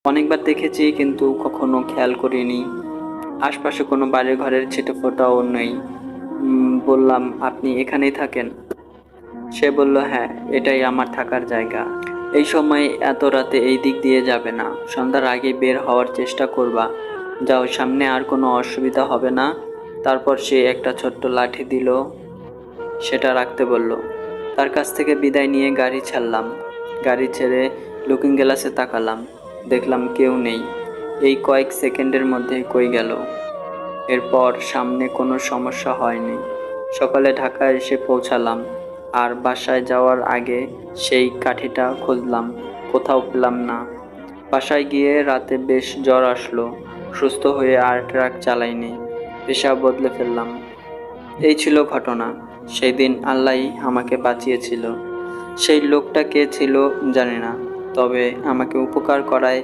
অনেকবার দেখেছি কিন্তু কখনো খেয়াল করিনি। আশপাশে কোনো বাড়ির ঘরের ছিটেফোঁটাও নেই। বললাম, আপনি এখানেই থাকেন? সে বলল, হ্যাঁ, এটাই আমার থাকার জায়গা। এই সময় এত রাতে এই দিক দিয়ে যাবে না, সন্ধ্যার আগে বের হওয়ার চেষ্টা করবা। যাও, সামনে আর কোনো অসুবিধা হবে না। তারপর সে একটা ছোট্ট লাঠি দিল, সেটা রাখতে বলল। তার কাছ থেকে বিদায় নিয়ে গাড়ি ছাড়লাম। গাড়ি ছেড়ে লুকিং গ্লাসে তাকালাম, দেখলাম কেউ নেই। এই কয়েক সেকেন্ডের মধ্যে কই গেল। এরপর সামনে কোনো সমস্যা হয়নি। সকালে ঢাকায় এসে পৌঁছালাম, আর বাসায় যাওয়ার আগে সেই কাঠিটা খুঁজলাম, কোথাও পেলাম না। বাসায় গিয়ে রাতে বেশ জ্বর আসলো। সুস্থ হয়ে আর ট্রাক চালাইনি, পেশা বদলে ফেললাম। এই ছিল ঘটনা। সেই দিন আল্লাহই আমাকে বাঁচিয়েছিল। সেই লোকটা কে ছিল জানি না, তবে আমাকে উপকার করায়